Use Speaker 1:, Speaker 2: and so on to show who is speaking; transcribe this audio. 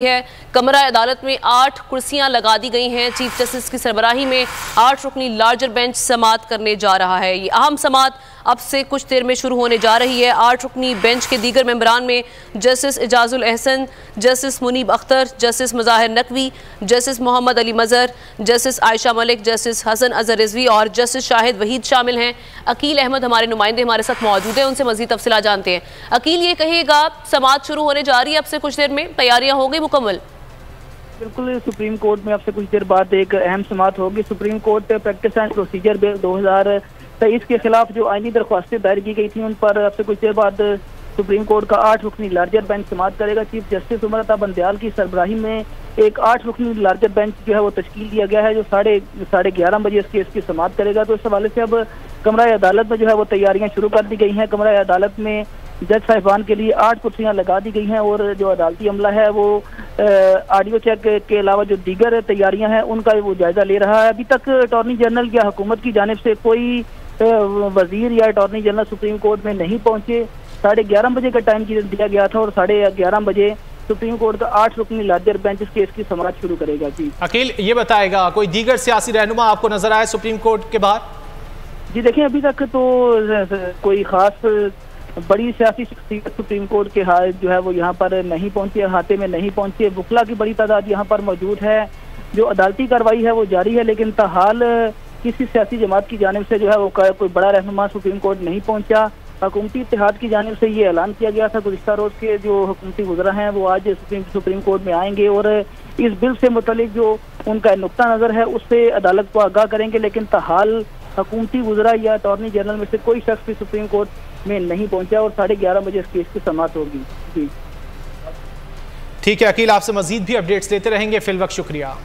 Speaker 1: है। कमरा अदालत में 8 कुर्सियां लगा दी गई हैं। चीफ जस्टिस की सरबराही में 8 रुकनी लार्जर बेंच समाअत करने जा रहा है। ये अहम समाअत अब से कुछ देर में शुरू होने जा रही है। 8 रुकनी बेंच के दीगर मेंबरान में justice Ijazul Ahsan, justice Munib Akhtar, justice Mazahir Naqvi, justice Mohammad Ali Mazhar, justice Ayesha Malik, justice Hasan Azhar Rizvi और जस्टिस शाहिद वहीद शामिल हैं। अकील अहमद हमारे नुमाइंदे हमारे साथ मौजूद हैं, उनसे मजीद तफसीलात जानते हैं। अकील, ये कहिएगा, समाअत शुरू होने जा रही है अब से कुछ देर में, तैयारियां हो गई मुकम्मल?
Speaker 2: बिल्कुल, सुप्रीम कोर्ट में अब से कुछ देर बाद एक अहम समाअत होगी। Supreme court practice and procedure bill 2023 के खिलाफ जो आईनी दरख्वास्तें दायर की गई थी, उन पर अब से कुछ देर बाद सुप्रीम कोर्ट का 8 रुकनी लार्जर बेंच समाअत करेगा। चीफ जस्टिस उमर अता बंदयाल की सरबराही में एक 8 रुकनी लार्जर बेंच जो है वो तश्कील दिया गया है, जो साढ़े 11 बजे इस केस की समाअत करेगा। तो इस हवाले से अब कमरा अदालत में जो है वो तैयारियां शुरू कर दी गई हैं। कमरा अदालत में जज साहिबान के लिए 8 कुर्सियां लगा दी गई हैं और जो अदालती अमला है वो ऑडियो चेक के अलावा जो दीगर तैयारियां हैं उनका वो जायजा ले रहा है। अभी तक अटॉर्नी जनरल या हुकूमत की जानिब से कोई वजीर या अटॉर्नी जनरल सुप्रीम कोर्ट में नहीं पहुंचे। 11:30 बजे का टाइम दिया गया था और 11:30 बजे सुप्रीम कोर्ट का 8 रुकनी लार्जर बेंच इस केस की समाअत शुरू करेगा। जी
Speaker 3: अकील, ये बताएगा कोई दीगर सियासी रहनुमा आपको नजर आए सुप्रीम कोर्ट के बाहर?
Speaker 2: जी देखिए, अभी तक तो कोई खास बड़ी सियासी शख्सियत सुप्रीम कोर्ट के जो है वो यहाँ पर नहीं पहुंची, अहाते में नहीं पहुंची। वकला की बड़ी तादाद यहाँ पर मौजूद है। जो अदालती कार्रवाई है वो जारी है, लेकिन ताहाल किसी सियासी जमात की जानिब से जो है वो कोई बड़ा रहनुमा सुप्रीम कोर्ट नहीं पहुंचा। हुकूमती इत्तेहाद की जानिब से ये ऐलान किया गया था गुज़िश्ता रोज के जो हुकूमती वज़रा हैं वो आज सुप्रीम कोर्ट में आएंगे और इस बिल से मुतल्लिक जो उनका नुक्ता नज़र है उससे अदालत को आगाह करेंगे। लेकिन ताहाल हुकूमती वज़रा या अटॉर्नी जनरल में से कोई शख्स भी सुप्रीम कोर्ट में नहीं पहुंचा और 11:30 बजे इस केस की समाअत होगी। जी
Speaker 3: ठीक है अकील, आपसे मजीद भी अपडेट्स लेते रहेंगे। फिल वक्त शुक्रिया।